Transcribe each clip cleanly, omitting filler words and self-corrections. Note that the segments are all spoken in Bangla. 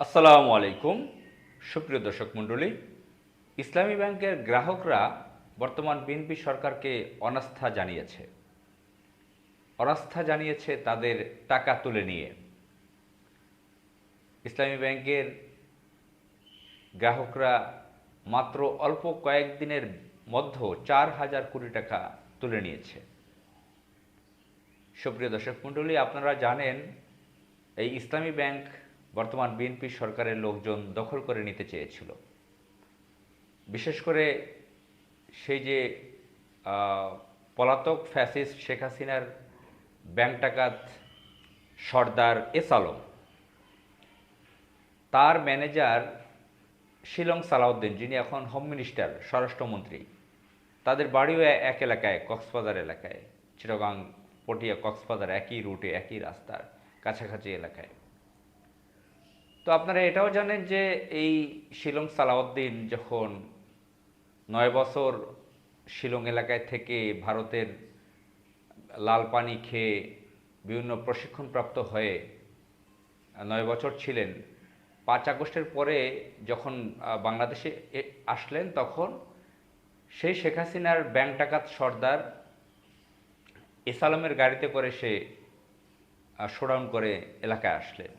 আসসালামু আলাইকুম। সুপ্রিয় দর্শক মণ্ডলী, ইসলামী ব্যাংকের গ্রাহকরা বর্তমান বিএনপি সরকারকে অনাস্থা জানিয়েছে তাদের টাকা তুলে নিয়ে। ইসলামী ব্যাংকের গ্রাহকরা মাত্র অল্প কয়েকদিনের মধ্যে 4,000 কোটি টাকা তুলে নিয়েছে। সুপ্রিয় দর্শক মণ্ডলী, আপনারা জানেন এই ইসলামী ব্যাংক বর্তমান বিএনপি সরকারের লোকজন দখল করে নিতে চেয়েছিল। বিশেষ করে সেই যে পলাতক ফ্যাসিস্ট শেখ হাসিনার ব্যাংক ডাকাত সর্দার এস আলম, তার ম্যানেজার শিলং সালাউদ্দিন, যিনি এখন হোম মিনিস্টার স্বরাষ্ট্রমন্ত্রী, তাদের বাড়িও এক এলাকায়, কক্সবাজার এলাকায়, চিটাগাং পটিয়া কক্সবাজার একই রুটে একই রাস্তার কাছাকাছি এলাকায়। তো আপনারা এটাও জানেন যে এই শিলং সালাউদ্দিন যখন 9 বছর শিলং এলাকায় থেকে ভারতের লাল পানি খেয়ে বিভিন্ন প্রশিক্ষণপ্রাপ্ত হয়ে 9 বছর ছিলেন, 5 আগস্টের পরে যখন বাংলাদেশে আসলেন, তখন সেই শেখ হাসিনার ব্যাংক ডাকাত সর্দার এস আলমের গাড়িতে করে সে শোডাউন করে এলাকায় আসলেন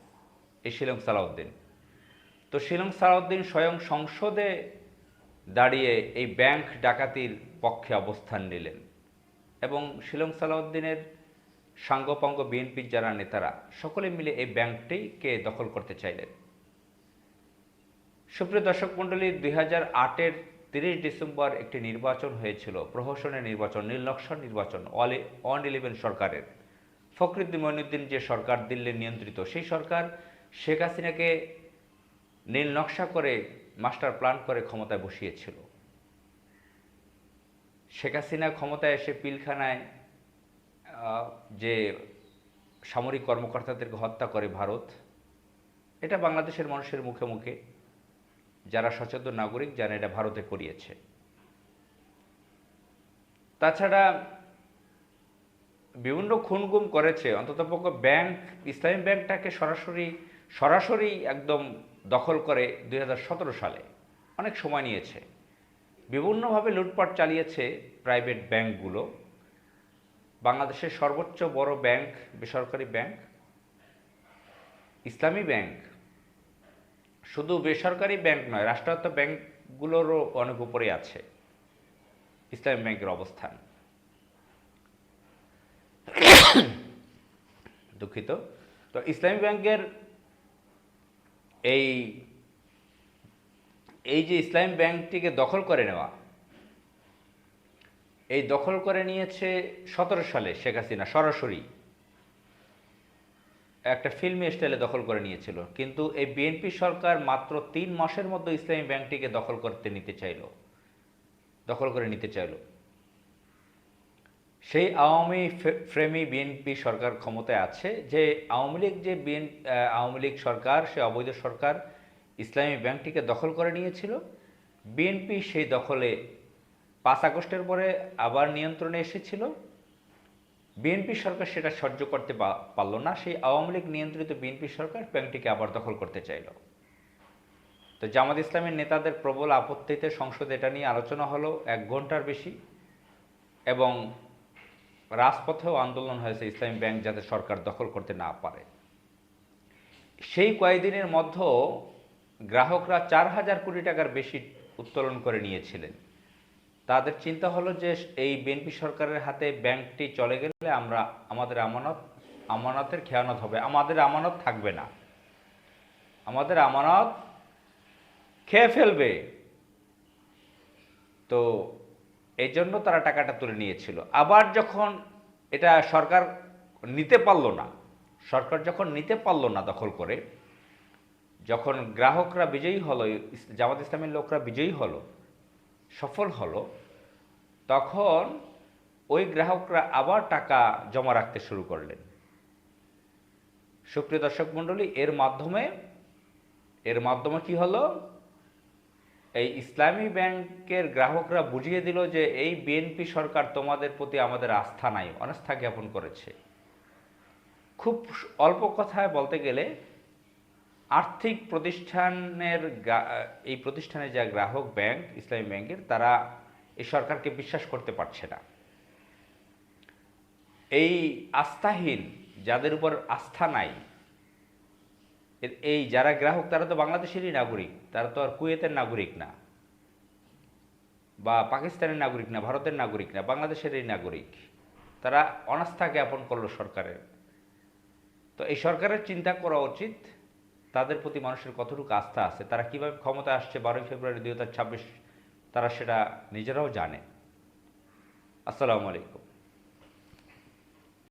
এই শিলং সালাউদ্দিন। তো শিলং সালাউদ্দিন স্বয়ং সংসদে দাঁড়িয়ে এই ব্যাংক ডাকাতির পক্ষে অবস্থান নিলেন এবং শিলং সালাউদ্দিনের সাঙ্গপাঙ্গ বিএনপির যারা নেতারা সকলে মিলে এই ব্যাংকটিকে দখল করতে চাইলেন। সুপ্রিয় দর্শক মণ্ডলী, 2008-এর 30 ডিসেম্বর একটি নির্বাচন হয়েছিল, প্রহসনের নির্বাচন, নীলনকশার নির্বাচন, 111 সরকারের। ফখরুদ্দিন মঈনুদ্দিন যে সরকার দিল্লির নিয়ন্ত্রিত, সেই সরকার শেখ হাসিনাকে নীল নকশা করে মাস্টার প্ল্যান করে ক্ষমতায় বসিয়েছিল। শেখ হাসিনা ক্ষমতায় এসে পিলখানায় যে সামরিক কর্মকর্তাদেরকে হত্যা করে ভারত, এটা বাংলাদেশের মানুষের মুখে মুখে, যারা সচেতন নাগরিক যারা এটা ভারতে করিয়েছে। তাছাড়া বিভিন্ন খুনগুম করেছে। অন্ততপক্ষে ব্যাংক, ইসলামী ব্যাংকটাকে সরাসরি একদম দখল করে 2017 সালে। অনেক সময় নিয়েছে, বিভিন্নভাবে লুটপাট চালিয়েছে প্রাইভেট ব্যাংকগুলো। বাংলাদেশের সর্বোচ্চ বড় ব্যাংক, বেসরকারি ব্যাংক ইসলামী ব্যাংক। শুধু বেসরকারি ব্যাংক নয়, রাষ্ট্রায়ত্ত ব্যাংকগুলোরও অনেক উপরে আছে ইসলামী ব্যাংকের অবস্থান। দুঃখিত। তো ইসলামী ব্যাংকের এই যে ইসলামী ব্যাংকটিকে দখল করে নেওয়া, এই দখল করে নিয়েছে 17 সালে শেখ হাসিনা সরাসরি একটা ফিল্মি স্টাইলে দখল করে নিয়েছিল। কিন্তু এই বিএনপি সরকার মাত্র 3 মাসের মধ্যে ইসলামী ব্যাংকটিকে দখল করে নিতে চাইল। সেই ফ্রেমি বিএনপি সরকার ক্ষমতায় আছে, যে আওয়ামী লীগ সরকার, সে অবৈধ সরকার ইসলামী ব্যাংকটিকে দখল করে নিয়েছিল। বিএনপি সেই দখলে 5 আগস্টের পরে আবার নিয়ন্ত্রণে এসেছিল। বিএনপি সরকার সেটা সহ্য করতে পারল না, সেই আওয়ামী লীগ নিয়ন্ত্রিত বিএনপি সরকার ব্যাংকটিকে আবার দখল করতে চাইল। তো জামাত ইসলামের নেতাদের প্রবল আপত্তিতে সংসদে এটা নিয়ে আলোচনা হলো 1 ঘন্টার বেশি, এবং রাজপথেও আন্দোলন হয়েছে ইসলামী ব্যাংক যাতে সরকার দখল করতে না পারে। সেই কয়েকদিনের মধ্যে গ্রাহকরা 4,000 কোটি টাকার বেশি উত্তোলন করে নিয়েছিলেন। তাদের চিন্তা হলো যে এই বিএনপি সরকারের হাতে ব্যাংকটি চলে গেলে আমাদের আমানতের খেয়ানত হবে, আমাদের আমানত থাকবে না, আমাদের আমানত খেয়ে ফেলবে। তো এই জন্য তারা টাকাটা তুলে নিয়েছিল। আবার যখন এটা সরকার যখন নিতে পারল না দখল করে, যখন গ্রাহকরা বিজয়ী হলো, জামাত ইসলামের লোকরা বিজয়ী হলো, সফল হলো, তখন ওই গ্রাহকরা আবার টাকা জমা রাখতে শুরু করলেন। সুপ্রিয় দর্শক মণ্ডলী, এর মাধ্যমে কি হলো, এই ইসলামী ব্যাংকের গ্রাহকরা বুঝিয়ে দিল যে এই বিএনপি সরকার তোমাদের প্রতি আমাদের আস্থা নাই, অনাস্থা জ্ঞাপন করেছে। খুব অল্প কথায় বলতে গেলে আর্থিক প্রতিষ্ঠানের এই প্রতিষ্ঠানের যা গ্রাহক ব্যাংক ইসলামী ব্যাংকের, তারা এই সরকারকে বিশ্বাস করতে পারছে না। এই আস্থাহীন, যাদের উপর আস্থা নাই, এই যারা গ্রাহক তারা তো বাংলাদেশেরই নাগরিক, তারা তো আর কুয়েতের নাগরিক না, বা পাকিস্তানের নাগরিক না, ভারতের নাগরিক না, বাংলাদেশেরই নাগরিক। তারা অনাস্থা জ্ঞাপন করলো সরকারের। তো এই সরকারের চিন্তা করা উচিত তাদের প্রতি মানুষের কতটুকু আস্থা আছে, তারা কিভাবে ক্ষমতায় আসছে 12ই ফেব্রুয়ারি 2026, তারা সেটা নিজেরাও জানে। আসসালামু আলাইকুম।